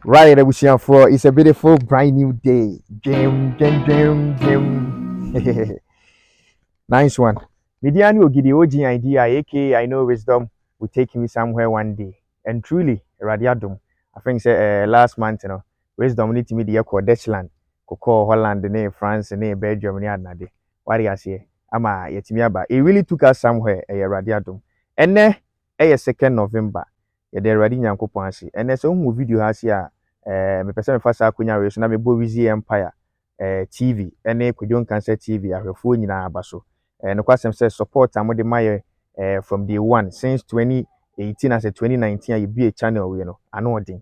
Right, for it's a beautiful brand new day. Jim. Nice one. Midiani Ogidi Oji idea, aka I know wisdom will take me somewhere one day. And truly, Radiadum. I think say last month, wisdom need to me the echo Dutchland, Coco Holland, France, Belgium, Nade. What do you say? Ama yetimiaba. It really took us somewhere, Radiadum. And then, 2nd November, the ready Yankopansi. And there's some video has here. Me person me fasa akonya we so na me bo Weezy Empire TV ene Kwadwo Nkansah TV ahwefo nyina aba so no kwasem say support amode maye from day one since 2018 as a 2019 you be a channel we no ano odin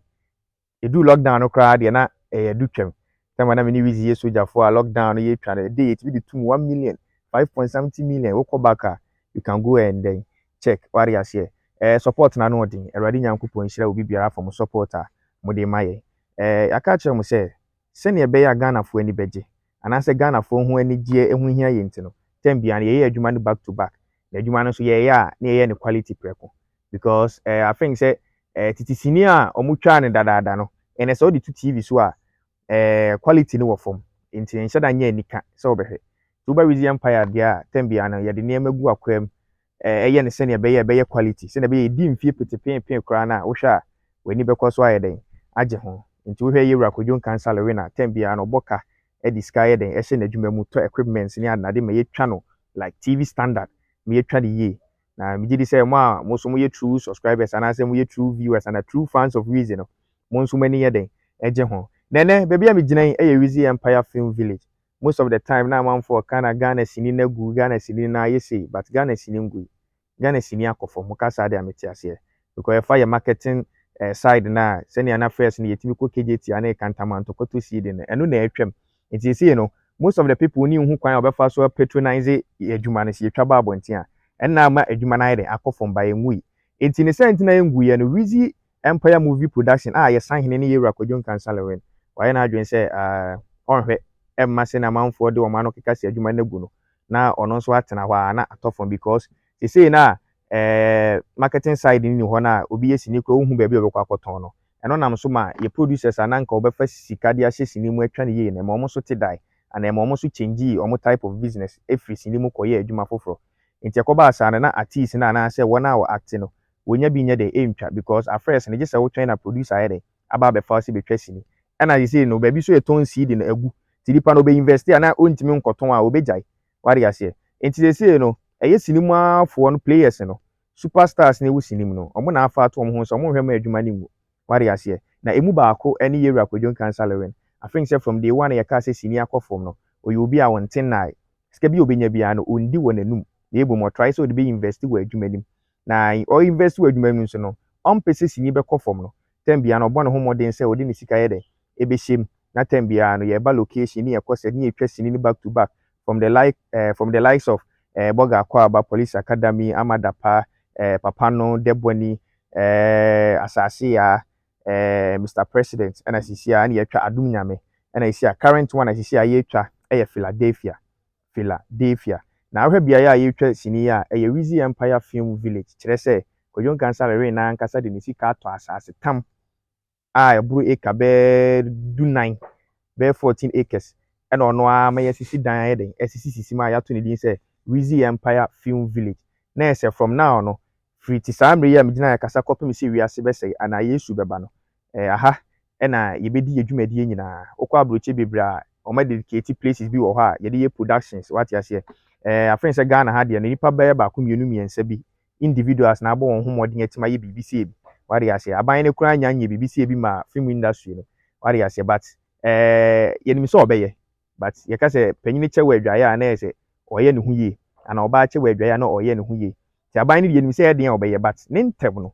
e do lockdown no kra de na do twem time na me ni Weezy soja for lockdown no ye twa na day it be the 1 million 5 point something million we call back you can go and then check what you say support na no odin erade nyankopon hira obi biara from supporter mode maye aka kyerɛ mo sɛ sɛnea ɛbɛyɛ a Ghanafoɔ ani bɛgye anaasɛ Ghanafoɔ ho anigyeɛ ho hia yɛ nti no tam bia no yɛyɛ adwuma no back to back na adwuma no nso yɛyɛ a na yɛyɛ no quality prɛko because I think sɛ tete sini a ɔmo twaa no dadaada no ɛnɛ sɛ wode to TV so a quality no wɔ fam nti nhyɛ da nyɛ anika sɛ wobɛhwɛ nti woba Weezy Empire deɛ a tam bia no yɛde nneɛma gu akwam ɛyɛ no sɛnea ɛbɛyɛ quality sɛnea ɛbɛyɛ ɛdi mfie petepɛɛpɛɛ koraa no a wohwɛ a w'ani bɛkɔ so ayɛ dɛn agye ho nti wohwɛ yɛwura Kwadwo Nkansah Lorena time bia no boka edi sky yɛ den ɛhyɛ n'adwuma mu tɔ equipment ne adade ma yɛtwa no like TV standard ma yɛtwa ne yie na megye di sɛ mo a mo so mo yɛ true subscribers anaasɛ mo yɛ true viewers and true fans of Weezy no mo nso mo ani yɛ den ɛgye ho nene baabi a megyina yi ɛyɛ Weezy Empire Film Village most of the time na amanfoɔ ka na Ghana sini na gu Ghana sini na ayɛ sei but Ghana sini ngu Ghana sini akɔfɔ mo ka saa de a mete aseɛ because ɛfa yɛ marketing side na sɛnea na first no yɛtumi kɔ KJT ana kantamanto kɔtɔ seed no ɛno na ɛtwam nti ɛsie no most of the people ni hu kwan a ɔbɛfa so patronize adwuma no si yɛtwa ba abɔnten a ɛnna ama adwuma no ayɛ dɛ akɔ fam ba yɛnwui nti ne sɛ ntina yɛnguiɛ no Weezy Empire movie production a yɛsan hene ne yɛwura Kwadwo Nkansah Lorena wayɛ no adwene sɛ ɔnhwɛ ɛmma sɛ na amanfoɔ de ɔma no keka si adwuma no agu no na ɔno nso atena hɔ a na atɔ fam because ɛsie na marketing side ni hɔ na obi yɛ sini kɔ ohu baabi a ɔbɛkɔ akɔtɔn no ɛno nam so ma yɛ producers ananka ɔbɛfa sika de ahyɛ sini mu atwa ne yie na ma ɔmo so te dae ana ma ɔmo so change ɔmo type of business efiri sini mu kɔyɛ adwuma foforɔ nti ɛkɔba asa na artist na anaasɛ wɔn a wɔ act no wonya bi nyɛ de ɛntwa because at first no gye sɛ wotwɛn na producer ayɛ de aba abɛfa sɛ betwa sini ɛna yɛ sɛ no baabi so yɛtɔn seed no agu ti nipa no bɛ invest a na ɔntumi nkɔtɔn a obɛgyae wade aseɛ nti sɛ no ɛyɛ sini mu afoɔ no players no superstars na ewu sini mu no ɔmo na afa ato ɔmo ho so ɔmo hwɛ ma adwuma ne mu wade aseɛ na emu baako ɛne yɛwura Kwadwo Nkansah Lorena I think sɛ from day one yɛka sɛ sini akɔ fam no ɔyɛ obi a wɔnten na sika bi a obenya biara no ɔndi wɔ n'anum na ebom ɔtry sɛ ɔde bɛ invest wɔ adwuma nim na ɔinvest wɔ adwuma nim nso no ɔmpɛ sɛ sini bɛkɔ fam no time biara no ɔbɔ ne ho mmɔden sɛ ɔde ne sika yɛ dɛ ɛbɛhyɛ mu na time biara no yɛba location ne yɛkɔ sɛ ne yɛtwa sini no back to back from the likes of Boga Akwaba Police Academy Amadapa Papa no Deboni Asase ya Mr. President ɛna sisi a ne yɛtwa adum nyame ɛna sisi a current one a sisi a yɛtwa ɛyɛ Philadelphia na ahwɛ beaeɛ a yɛtwa sini a ɛyɛ Weezy Empire Film Village kyerɛ sɛ Kwadwo Nkansah Lorena ankasa de ne sika atɔ asase tam a ɛboro acre bɛɛ 9 bɛɛ 14 acres ɛna ɔno a ma yɛsisi dan ayɛ den ɛsisi ma yɛato ne din sɛ Weezy Empire Film Village na ɛsɛ from now no free ti saa mmere yi a megyina yɛkasa kɔpem sɛ wiase bɛsɛe anaa Yesu bɛba no aha ɛna yɛbɛdi yɛdwumadie nyinaa wokɔ aburokyi bebree a ɔma dedicate places bi wɔ hɔ a yɛde yɛ productions wate aseɛ afei sɛ Ghana ha deɛ no nipa bɛyɛ baako mmienu mmiɛnsa bi individuals na abɔ wɔn ho mmɔden atima yɛ biribi sie bi wate aseɛ aban no koraa nya nyɛ biribi sie bi ma film industry no wate aseɛ but yɛnim sɛ ɔbɛyɛ but yɛka sɛ panyin kyɛ wɔ adwaeɛ a na yɛ sɛ ɔyɛ ne ho yie ana ɔbaa kyɛ wɔ adwaeɛ a na ɔyɛ ne ho yie ti aban no deɛ nim sɛ yɛdeɛ ɔbɛyɛ but ne ntɛm no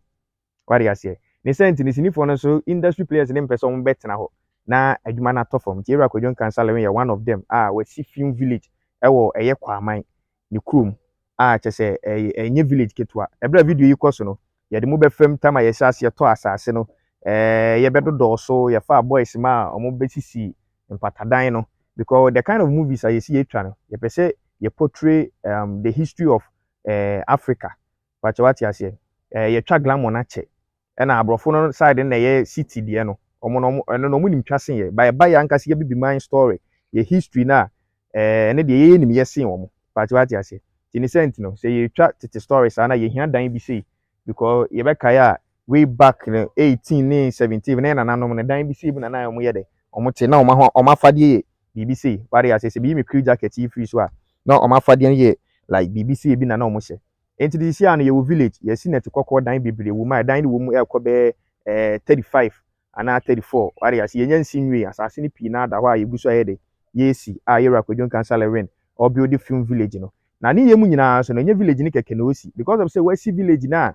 wate aseɛ ne sɛ nti ne sinifoɔ no nso industry players ne mpɛ sɛ ɔmo bɛtena hɔ na adwuma no atɔ fam nti yɛwura Kwadwo Nkansah Lorena yɛ one of them a wɔasi film village ɛwɔ ɛyɛ Kwaman ne kurom a kyɛ sɛ ɛnyɛ village ketewa ɛberɛ a video yi kɔ so no yɛde mo bɛfam tam a yɛhyɛ aseɛ tɔ asase no yɛbɛdodɔ so yɛfa boys ma a ɔmo bɛsisi mpatadan no because the kind of movies a yɛsi yɛtwa no yɛpɛ sɛ yɛ portray the history of Africa wakyɛ wate aseɛ yɛtwa glamour no akyɛ ɛna aborɔfo no side na ɛyɛ city deɛ no no mu nim twase ye by ya nkase ye bibi man story ye history na ne de ye nim ye sen omo party what ya say innocent no say ye twa tete stories ana ye hia dan bi say because ye be kai a way back 18 ne 17 ne na nanom ne dan bi say bu na na omo ye de omo te na omo afade ye BBC what ya say say bi me crew jacket yi free so a na omo afade ye like BBC bi na na omo hye enti di sia no ye wo village ye si net kokko dan bebre wo ma dan ni wo mu e ko be 35 ana 34 what ya say ye nyan sinwe asase ni pi na da ho a ye gu so ye de ye si a ye Kwadwo Nkansah Lewin or build the film village no na ne ye mu nyina so no nye village ni keke na osi because of say Wezzy village na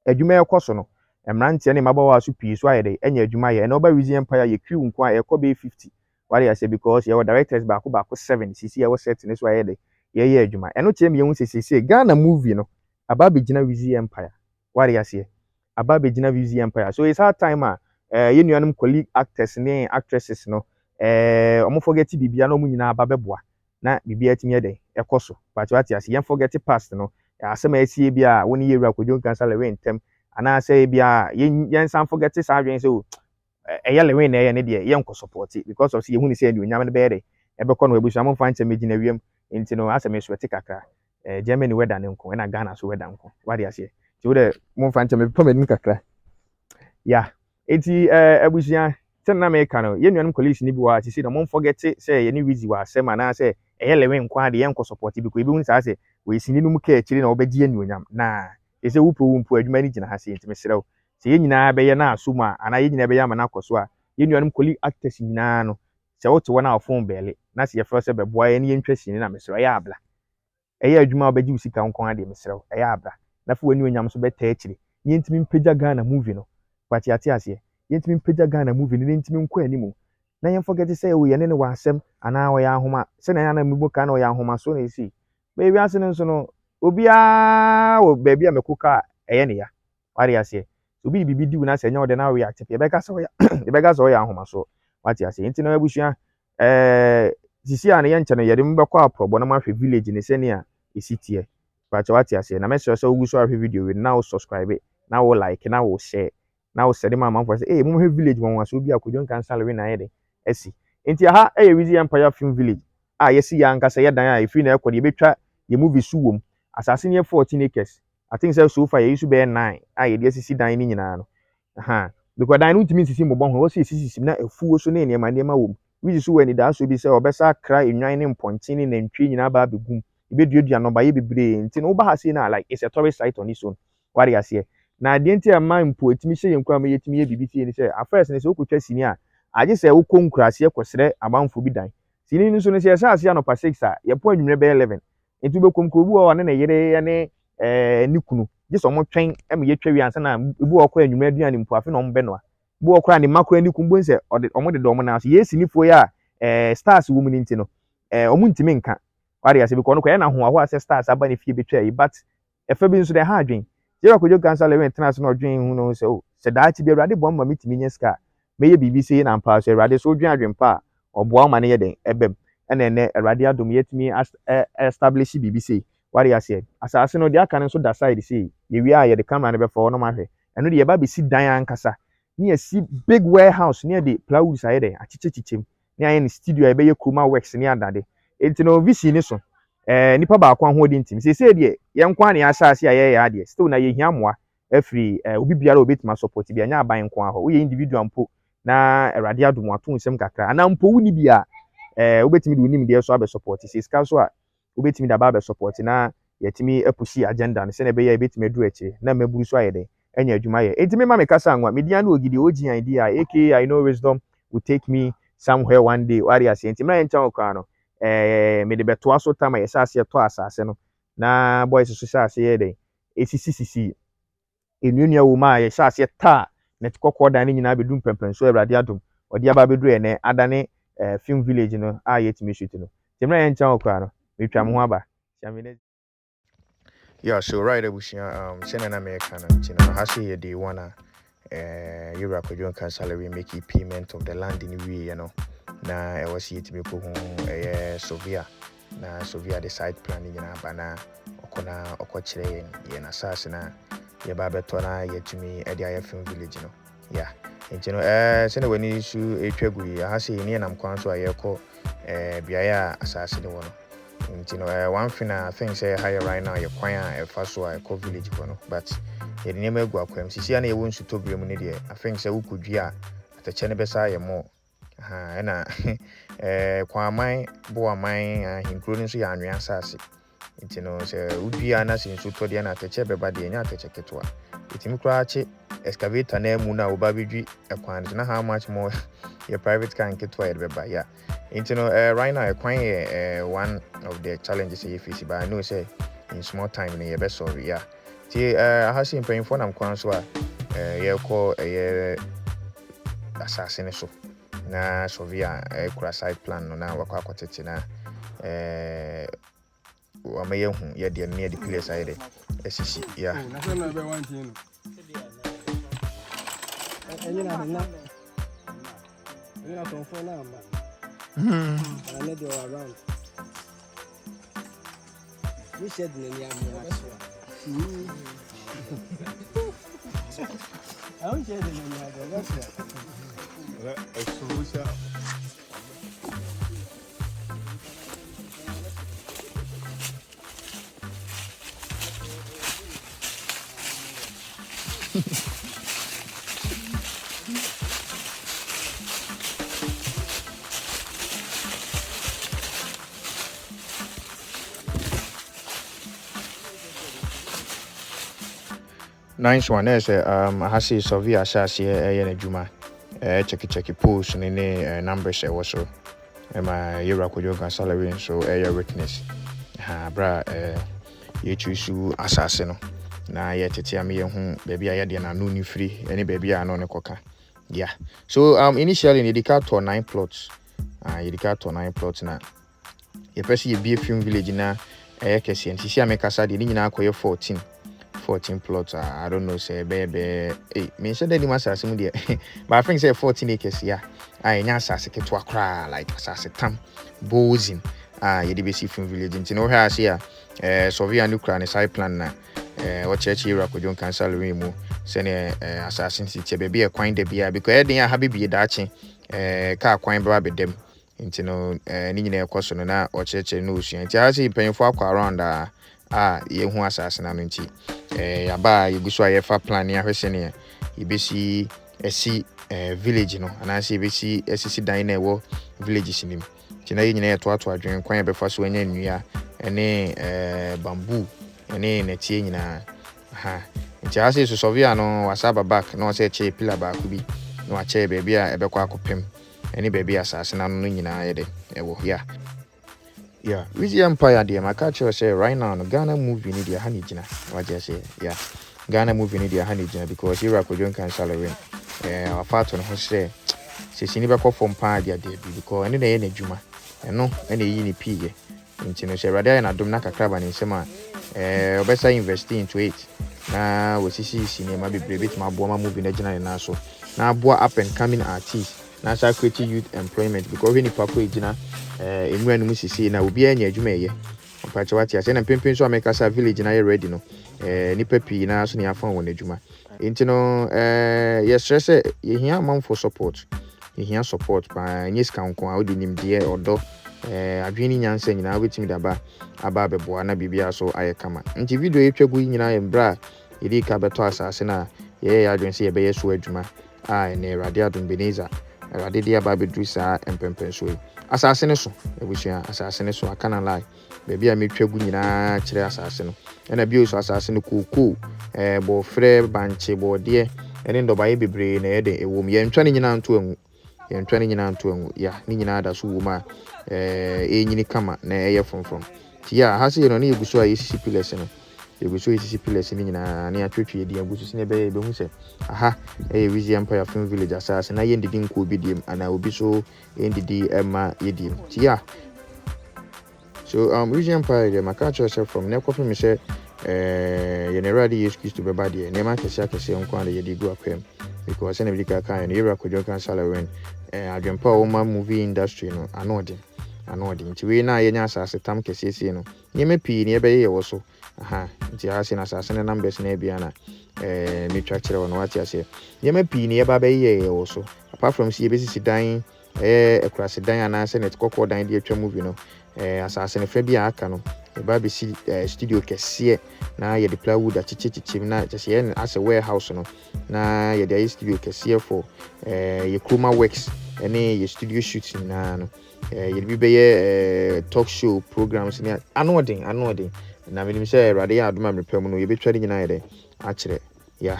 adwuma ekoso no emrantie ne mabawa so pii so ayede enya adwuma ye na oba Weezy Empire ye crew nko a ekọ be 50 what I say because ye directors baako 7 sisi ye wo set ne so ayede ye adwuma eno tie me ye hu sisi Ghana movie no aba be gina Weezy Empire what I say aba be gina Weezy Empire so it's hard time ye nuanum colleague actors ne actresses no omo forget bibia no mu nyina aba beboa na bibia timi ye de ekoso but what I say yen forget past no asem asie bia woni ye Kwadwo Nkansah Lewin ntem ana say bia yen san forget sa adwen so eye Lewin na eye ne de yen ko support because of say ye hu ni say enu nyam ne be de ebekọ no ebusu am fa ntem gina wiem enti no asem eso kakra Germany weather ne nko na Ghana so weather nko what I say ti wo de mo fa ntem pom edim kakra ya enti ebusia ten na me ka no ye nuanum colleagues ni bi wa ti say no mo forget say ye ni Weezy wa asem ana say eye Lewin nko ade yen ko support because ebi hu sa say we sini no mu ka akiri na obedi anuonyam na ese wumpo adwuma ni gina ha se ntime serew se ye nyina be ye na asuma ana ye nyina be ye amana akoso a ye nuanum colleague actors nyina no se wote wona ofon bele na se ye fro se beboa ye ne ye ntwa sini na meserew ya abla eye adwuma obedi usika nko ade meserew ya abla na fo wani onyam so beta akiri ye ntimi mpagya Ghana movie no kwati ate ase ye ntimi mpagya Ghana movie no ntimi nko animu na ye forget say we ye ne wa asem ana wo ya ahoma se na ya na mugbo ka na wo ya ahoma so na esi baby ase nso no obia wo baby a mekuka eye ne ya wari ase obi bibi di una se nya ode na react pe beka so ya beka so ya ahoma so wati ase enti na abusua sisi a ne ye nche no ye de mbekọ aprobo na mahwe village ne se ne a esitie wati ase na message so ogu so ahwe video we na wo subscribe na wo like na wo share na wo send ma for say mo hwe village won waso obi Kwadwo Nkansah Lewin na ye de esi enti aha Weezy Empire film village yesi ya nkasa ye dan a efi na ekọ de betwa ye movie su wom asase ne 14 acres I think say so far ye use be 9 ye de asisi dan ni nyina no because dan no ntimi sisi mbobọ ho wo se sisi na afuo so ne nema wom Weezy so wani da so bi say obesa kra enwan ne mponche ne nantwie nyina ba begum ebeduadua no ba ye bebre nti no ba ha se na like it's a tourist site on its own wari ase na de nti ama mpo etimi hye yenkwa ma yetimi ye BBC ni say afirst ne se okotwa sini a age se wo konkurase ekosere amanfo bi dan sini nso ne se yesa ase anopa 6 a ye po anwumre be 11 nti be kom ko bi wo ne ne yere ne ni kunu je so mo twen em ye twa wi ansa na bi wo ko anwumre aduane mpo afi no mbe no a bi wo ko ani makora ni kumbo nse omo de do mo na so ye sini fo ya stars wo mu ni nti no omo ntimi nka wari ase bi ko no ko ye na ho aho ase stars aba ne fie betwa yi but efa bi nso de ha adwen je Kwadwo Nkansah Lewin tena so no dwen hu no se o se daachi bi awurade bom ma mitimi nya ska meye BBC na mpa so awurade so dwen adwen pa oboa ma ne ye den ebem ene awurade adom yetimi establish BBC wari ase asase no de aka ne so da side see ye wi a ye de camera ne be fa no ma hwe eno de ye ba be si dan ankasa ne ye si big warehouse ne de plywood sa de achichechichem ne aye ne studio e be ye kuma works ne adade enti no vision ni so nipa ba akwa ho odi ntim se de ye nkwa ne asase a ye ya de still na ye hia moa afri obi biara obetima support bia nya aban nkwa ho we individual mpo na awurade adom ato nsem kakra ana mpo wuni bia obetimi de unim de so abe support se ska so a obetimi da ba abe support na yetimi apushi agenda no se na be ya ebetimi adu achi na maburu so ayede enya adwuma ye entimi ma me kasa anwa media na ogidi ogi idea aka I know wisdom will take me somewhere one day wari ase entimi na ye ncha okwa no me de beto aso tama yesa ase to asase no na boys so sha ase ye den esisi enuanua wo ma yesa ase ta net kokko dan ni nyina bedum pempen so awurade adom odi aba bedru ene adane film village no yetimi shoot no temra ye ncha okwa no metwa mo ho aba yeah so right abusia sene na America na ntino ha se ye dey wanna Kwadwo Nkansah Lewin make payment of the land in we you know na e was yetimi ko ho Sovia na Sovia the side plan nyina bana okona okochire ye na sase na ye ba beto na yetimi e dia film village no yeah nti no sɛ na wani su etwa gu yi ha se ni nam kwan so ayekɔ biaya asase ne wo no nti no one thing I think say higher right now your kwan a ɛfa so a ɛkɔ village ko no but yɛde nneɛma agu akwam sisi a na yɛwɔ nsu tɔ biam ne deɛ I think sɛ wokɔdwi a atɛkyɛ ne bɛsa yɛ mo ɛna kwaman bo aman ahinkuro no nso yɛ anwea asase nti no sɛ wodua na sɛ nsu tɔ deɛ na atɛkyɛ bɛba deɛ nya atɛkyɛ ketewa ɛtumi koraa kye excavator na mu na woba bɛdwi ɛkwan no na how much more your private car nketewa yɛde bɛba yeah nti no right now ɛkwan yɛ one of the challenges you face but I know say in small time na yɛbɛ solve yeah ti aha se mpanyinfo nam kwan so a yɛkɔ asase ne so na sovia kura side plan no na wakɔ akɔtete na wamɛyɛ hu yɛde ne yɛde clear side esisi yeah I need you around. We said in the I don't share the nice one is I see Sovia Shasi Juma check post and numbers also my Kwadwo Nkansah so your witness bra you choose assassin na yet me baby I na no ni free any baby I no koka yeah so initially in the to 9 plots to 9 plots na you person you be a film village na kesi and see amekasa de ni nyina akoye 14 plots. I don't know, say, baby. Hey, me said that you must ask him there. But I think say 14 acres, yeah. I nyasa seke to akra like asase tam bozin. You be see from village. You know how I see so we are new clan side plan na. What church here Kwadwo Nkansah remu. Sene assassin city baby a coin de bia because then happy be dachi. Car coin bra be dem. Nti no ni nyina ekoso no na o church no su. Nti I see paying for around ye hu assassin na nti yaba yeguso ayefa plan ya hwese ne yebesi esi village no anase yebesi esisi dan na ewo village sinim tina ye nyina yeto adwen kwan yebefa so anya nnua ene bamboo ene netie nyina nti ase so sovia no wasaba back no se che pillar back bi no ache baby a ebekwa akopem ene baby assassin na no nyina ye de ewo ya yeah, Weezy Empire dear, my culture say right now no Ghana movie need your honey jina. What you say? Yeah. Ghana movie need your honey jina because here Kwadwo Nkansah our father no say she never call from pa dia because any day na juma. No, any yi ni pie. Nti no say rather na dom na kakra ba ni nsema obesa invest into it. Na we see cinema be bit ma boa ma movie na jina na so. Na boa up and coming artists. Na sa create youth employment because when papa jina emu anu sisi na obi anya adwuma ye mpacha wati ase na pempem so amekasa village na ye ready no nipa pi na so ne afan won adwuma enti no ye stress ye hia man for support ye hia support pa nyes kan kon a odi nimde odo adwini nyansa nyina wetimi daba aba beboa na bibia so aye kama nti video etwagu nyina ye mbra yedi ka beto asase na ye adwen se ye be yeso adwuma ne radio Beneza radio dia ba bedru sa empempen so asase ne so ebusua asase ne so akana lai baby a metwagu nyina kire asase no na bi so asase no kuku bo frɛ banche bo de ene ndobaye bebre na yede ewom ye ntwa ne nyina nto anwu ya ne nyina da so woma enyini kama na eye fonfon ti ya ha se no ne eguso a yesi pillars no eguso yesi pillars ni nyina ne atwetwe di aguso se ne be hu se aha Weezy Empire film village asase na ye ndidi nko obi diem ana obi so ndidi ema yediem ti ya so Weezy Empire de maka yourself from ne kofi me se ye ne ready excuse to be bad ye ne ma kese nko ande ye di go akwem because ene bi ka kan ne yera Kwadwo Nkansah wen adwempa o ma movie industry no anode nti we na ye nya asase tam kese no nyeme pi ne be ye wo so aha nti ha se na asase ne numbers na bia na me try chire on what ase ye ma pi ne ba be ye wo so apart from see ebesi dan ekurase dan anase net kokko dan de atwa movie no asase ne fa bi aka no e ba be si studio kese na ye de plywood achichichim na just ye as a warehouse no na ye de studio kese for ye chroma works ene ye studio shooting na no ye bi be ye talk show programs ni anoden na me nim say rade ya adoma me pam no ye betwa de nyina ye de a kire yeah.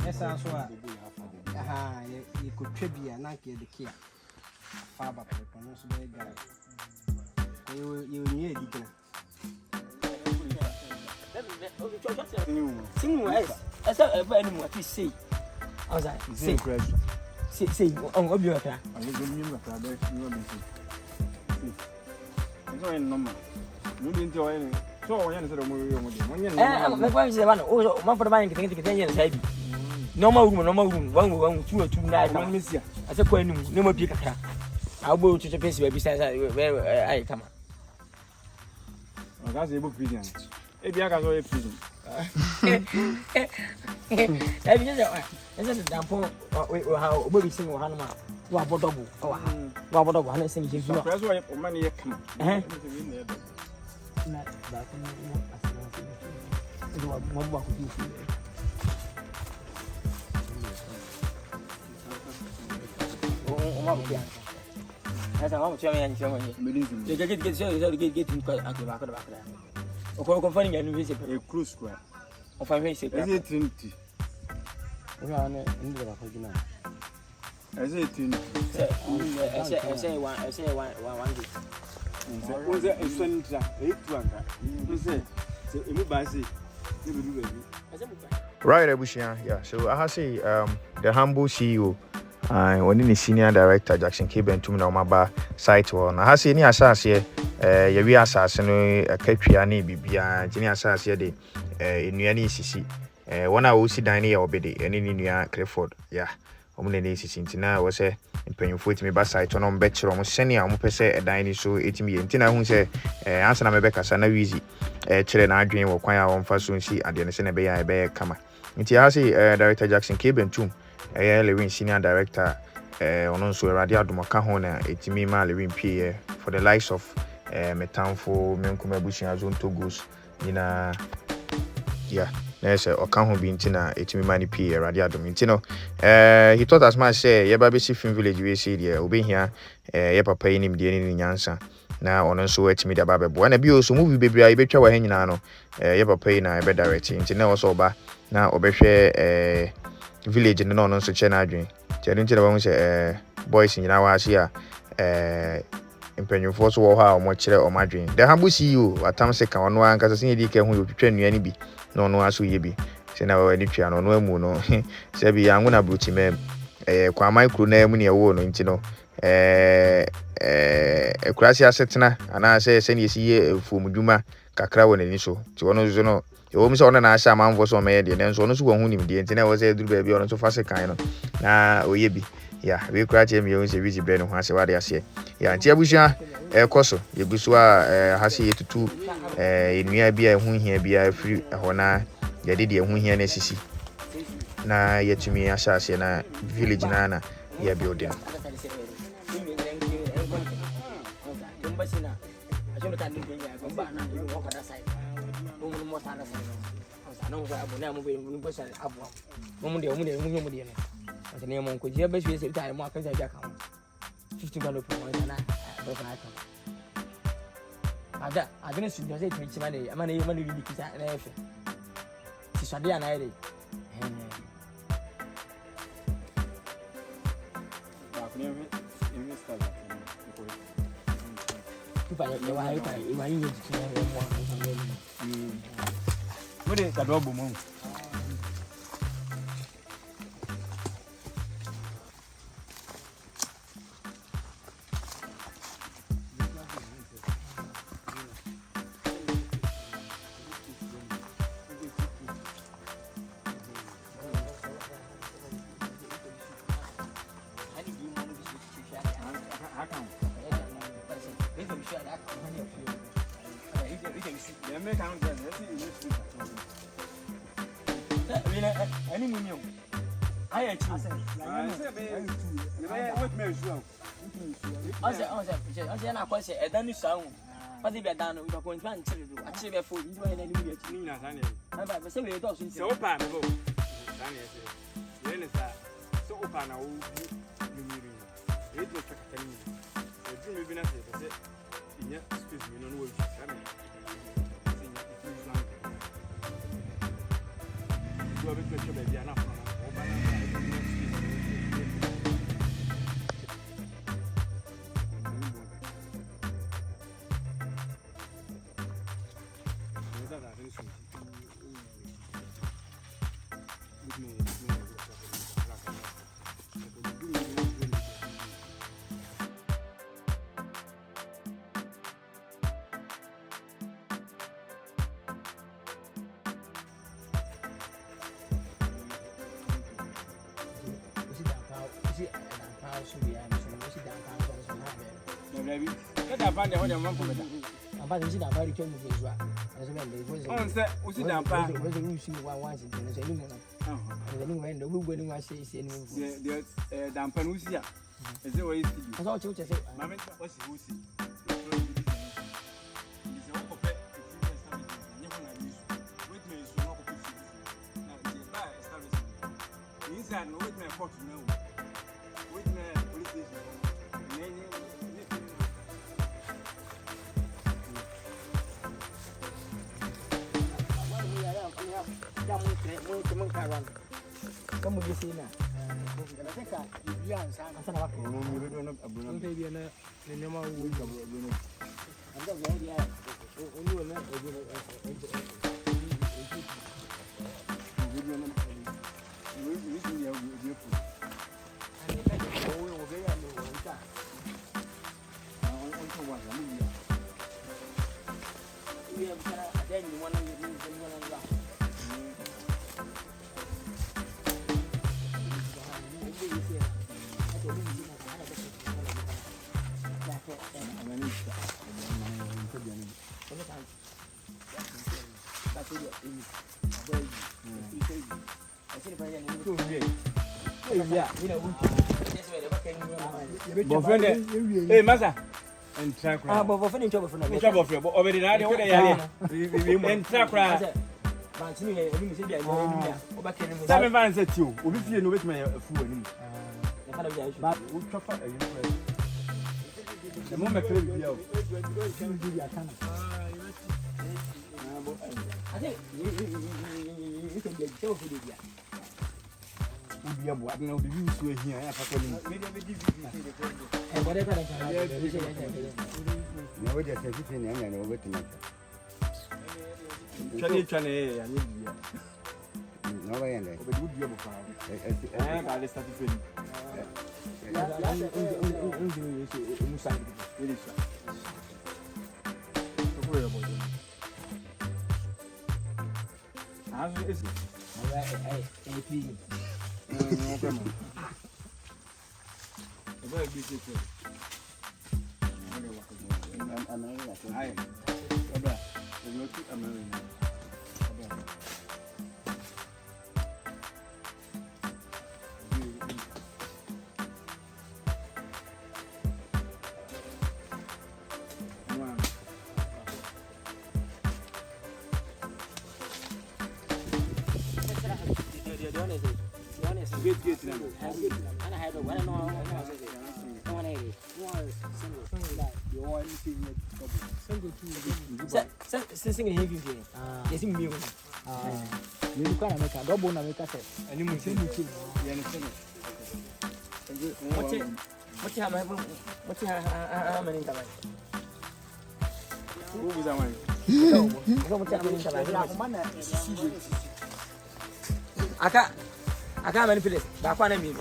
Yes, I'm sure. You could tribute and not get the key. Father, you need it. I said, I know what you say. I was like, say, on what you're there. I will give you a number. You didn't do any. So, I answered a movie. My wife is the one for the money to get 10 years. No more room, 1, 2 or 2 nights. I said, no more pick. I'll go to the place where besides where I come. That's a book vision. If I can go a prison. It's a damp how we sing or Hanma. Wabble, and sing his money. As I want to and show you. You get getting quite at the back of the back there. Or confining a new visit a cruise square. Of I may say, is it Trinity? We are in the back of the night. I say Trinity. I say one. Was there a son? 8 Right, Abushia. Yeah. So I say the humble CEO. When the senior director Jackson K Bentum na omaba site one ha se ni asase ye wi asase no akatwia na bibia gini asase de enua ni sisi wona wo si dan ne ye obede ene ni nua Clifford yeah omo ne sisi ntina wo se mpanyufo timi ba site no mbe kire omo sene a omo pese edan ni so etimi ye ntina hu se ansa na mebe kasa na Weezy kire na adwen wo kwan a wo mfa so nsi ade ne se na be ya be kama nti ha se director Jackson K Bentum Lewin senior director ono nso radio adomaka ho na etimi ma Lewin pie for the likes of metamfo menkuma bushia zone togos nina yeah na say oka ho bi ntina etimi ma ni pie radio adom ntino he thought as much say ye ba be film village we say there obehia ye papa yi nim de ni nyansa na ono nso etimi da ba bebo na bi o so movie bebria ye betwa wa ha nyina no ye papa yi na be direct ntina wo so ba na obehwe village no no so che na adwen tell nti na ba hu se boys nyina wa ase a empanyufo so wo ha o mo kire o madwen the humble CEO atam se ka ono anka se yedi ka hu otwetwa nua ni bi na ono aso ye bi se na wa ni twia no ono amu no se bi yangu na bruti me kwa micro na amu ne wo no nti no ekurasi asetena ana se ni esiye fomudwuma kakra wo nani so ti ono zo no o mi so na asha manfo so me de nenso ono so hu nim de ntina wo se duru ba bi ono so fase kan no na oye bi ya we kura che mi yo se Weezy bre no ho ase wade ase ya nti abusua koso ye gusu a ha se yetutu enua bi a hu hia bi a free ho na ye de hu hia na sisi na yetumi asha ase na village na ya building I didn't see the money. I'm money because I never. She's a dear night. What is that double moon? sure that company of you. You can see. They make out them. Let's see if Any minimum. I actually said, what may you I said, I said, I don't know. What if I done with a contract to achieve a full enjoyment? I say, we don't so open. So open, I will be it was telling me. So, you will not say, yes, excuse me, no, no, you have a picture of Diana. Let that find what you want from it. About the city, I came to Israel. As when they was it down, was a new see one once in the same moment. And then the woman was saying, the Dampanusia. Is it what you see? I thought you said, Mamma, what's who see? Inside, no, with my court, no. With my police station. Come with you now. I think you answer. I said, I'm going to be a number of weeks. I'm not ready. You will not Hey, Massa, and track. But for finishing trouble for no trouble for you, but already I know what they are. And track. Seven vans at you. We'll be with my food. But we'll chop up the moment I think you can get so good. I don't know the views were here. And whatever I sing a heavy thing. Yes, you can't make a double make a set. And you must say, what you have, what you have, how many times? Who was that one? I can't manipulate. That's what I mean.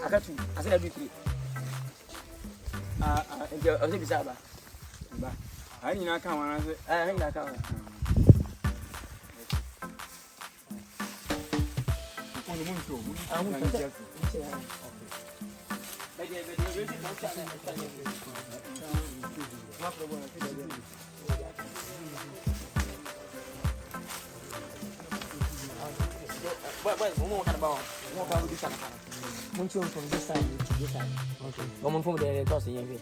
I got two. I said I do three. I was bizarre. I didn't know how I said, I think I can't. From this side to this side. Okay. Come from the toss in your way.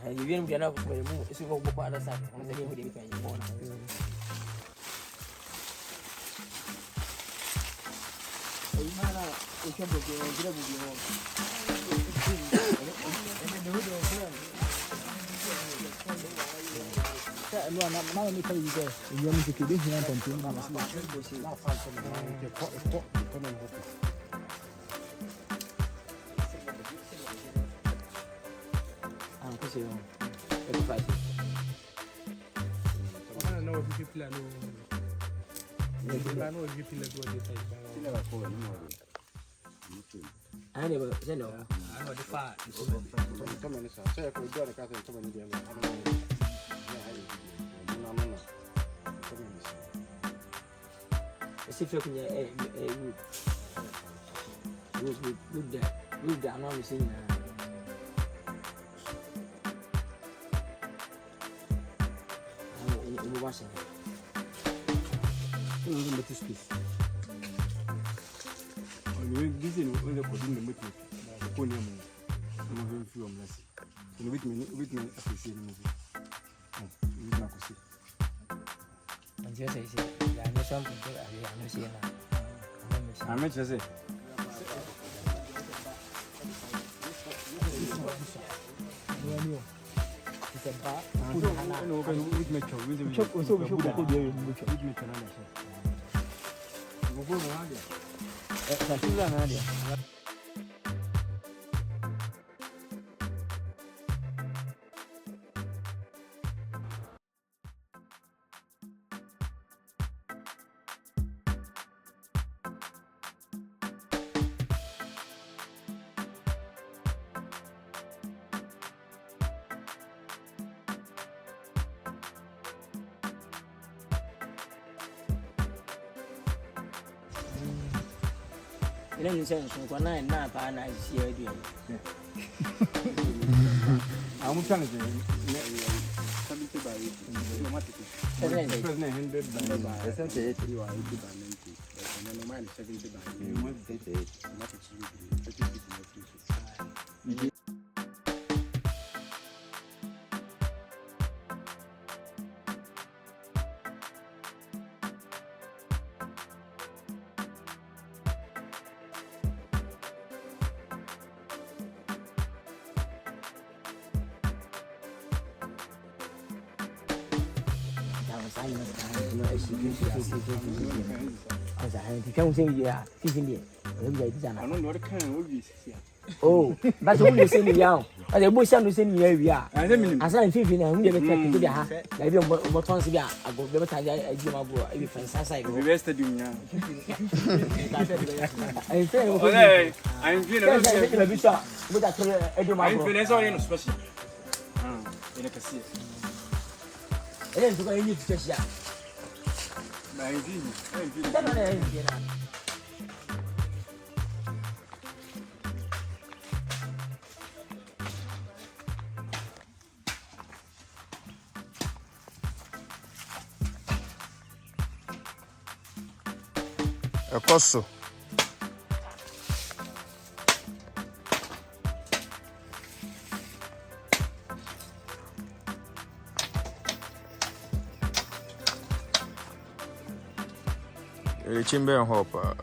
You didn't get up with a move. It's over the other side. I'm saying with the I never said no. I know the fire. If you're good there, I'm not seeing I'm watching this is only for the meeting. The pony, I'm going through on Lassie. With me, appreciating it. And just say, I know something I'm seeing now. I mentioned it. You say, I'm trying to say, 70 by 80. You are 80 by 90. And then mine is 70 by 80. Oh, that's what you say now. As a bush, I'm saying, yeah, as I'm thinking, I'm going to the house. Maybe I'm more conscious. I go better than I do my boy. If I go, rested you now. I'm feeling I'm feeling special. In a casino. And then to go in to check. A costo. Chimbe and hopper.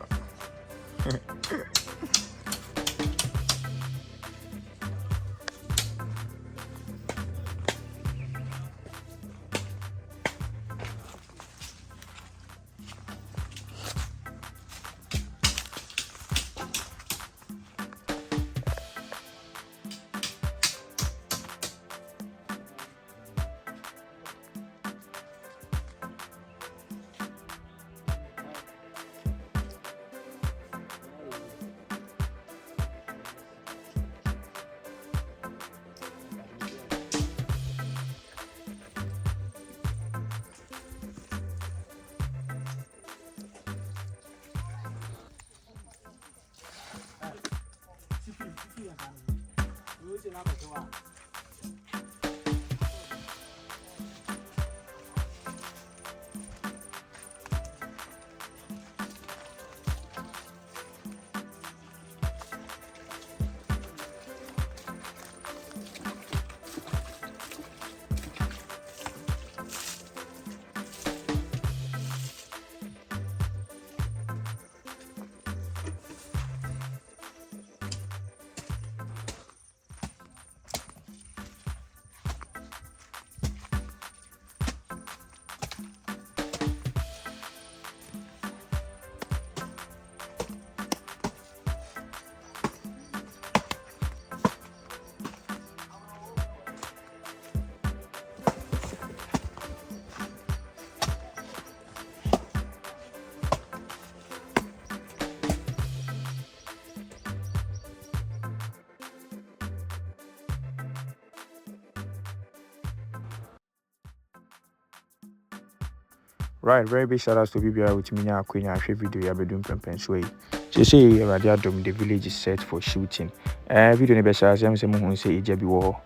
Right, very big shout outs to BBI with me now. Queen, I share video you be doing compensate. She say Radiadom, the village is set for shooting. Video ne be share say mo say eja bi wo.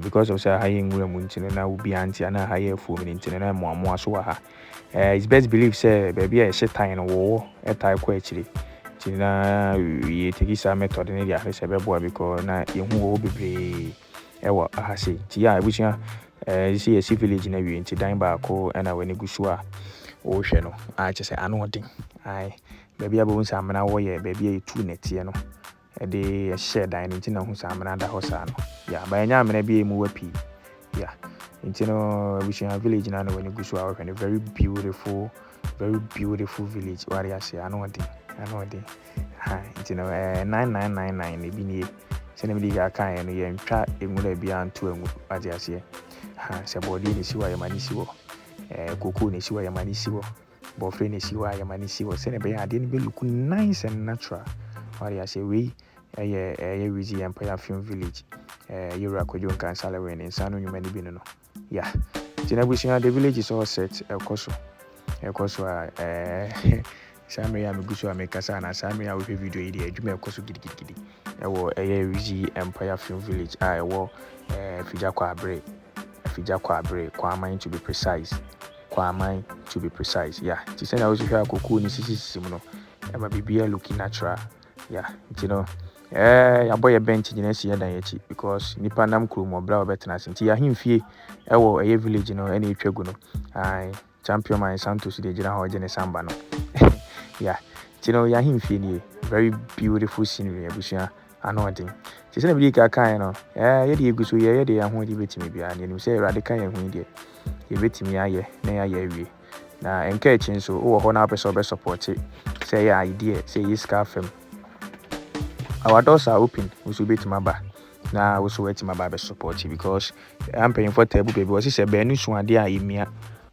Because of say high ngura mu ntino na wo bi anti na high fo mi ntino na mo aso wa ha. It's best believe say baby a shit time wo e tai kwa chiri. Tina ye take sa method ne dia say be boa because na ye hu wo bebre e wo aha say. Ti ya ebusia you see a village na wi nti dan ba ko na wani gusu a o hwe no a che say ano den ai baby abo nsa amana wo ye baby e tu netie no e de share dan nti na hu sa amana da ho sa no ya ba nya amana bi e mu wapi ya nti no ebusia village na wani gusu a wo hwe no very beautiful village wari ya say ano den ha nti no 9999 e bi ni se na mi diga kan ye no ye ntwa enwura bi anto enwu ade ase se body ni siwa ya mani siwo koko ni siwa ya mani siwo bofre ni siwa ya mani siwo se ne be ade ni be look nice and natural wari ya say we Weezy Empire Village Kwadwo Nkansah we ni sanu nyuma ni bi no yeah tinabusia the village is all set ekoso Sammy ya meguso amekasa na Sammy ya we video yi de adwuma ekoso gidigidi ewo Weezy Empire Village ewo fija kwa abre kwa mind to be precise yeah ti say na wo hwa akoko ni sisi mu no e ma bibia looking natural yeah you know ya boy bench nyina si dan yachi because nipa nam krom obra obetena sinti ya himfie ewo village no ene etwagu no ai champion man Santos de jira ho jene samba no yeah you know ya himfie ni very beautiful scenery abusia anointing ti say na bi ka kan no ye de eguso ye de ho de betimi bia ni say radical ye hu de ye betimi aye na ya awie na encourage nso wo ho na person be support say ya idea say is ka fam our doors are open we should bet maba na we should wait maba be support because I'm paying for table baby was say be nu so ade a yemia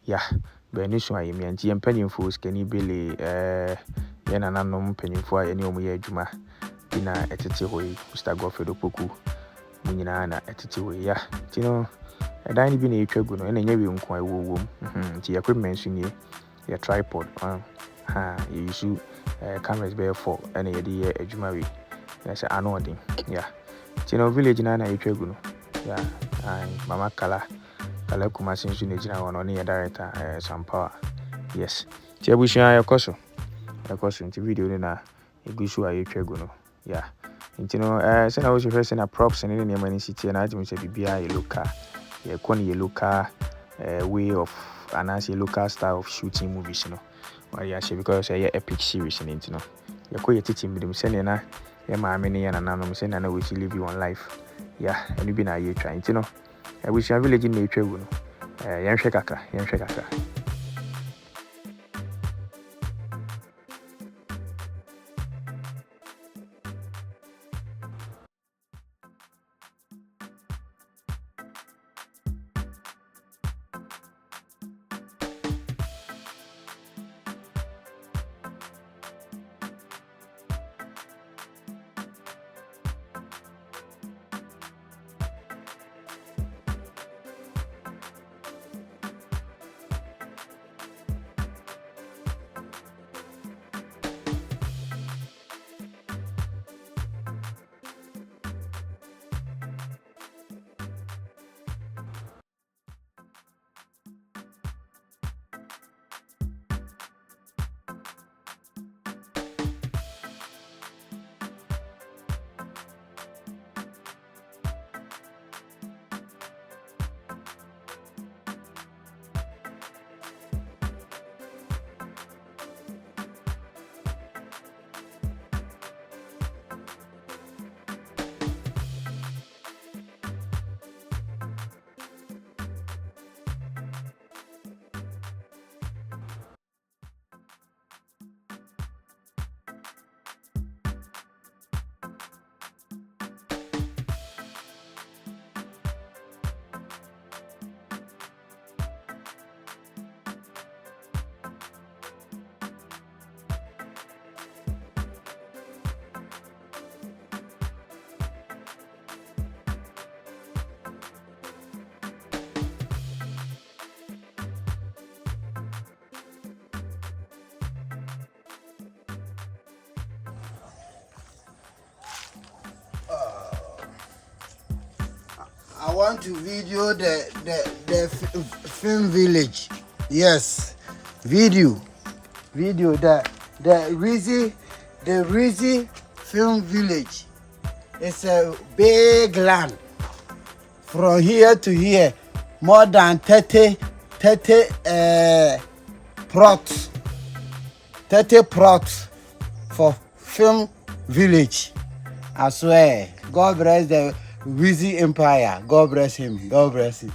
yeah be nu so ayemia nti empanyimfo skani bele ye na nanom mpanyimfo a ye ne omo ye adwuma ina etete hoyi Mr. Godfrey Opoku munyina na etete hoyi ya tino edan ni bi na etwagu no ena nya wi nko ewo nti equipment so nie ya tripod you use cameras be for ena ye de adwuma wi yes anointing yeah tino village na etwagu no yeah mama kala kuma sinsu ne jina wono ne director some power yes ti abushia yakoso nti video ni na egusu a etwagu no yeah ntino se na wo hwe se na props ne ne mani city na ajim se bibia ye local ye koni ye local way of anasi local style of shooting movies no why ya she because ye epic series ne ntino ye ko ye titi midim se ne na ye maame ne ye na nanom se na we live on life yeah enu bi na ye twa ntino we shall village na etwagu no yen hwe kakra I want to video the film village. Yes, video the Wezzy film village. It's a big land from here to here, more than 30 plots. 30 plots for film village. I swear, God bless the Weezy Empire. God bless him. God bless him.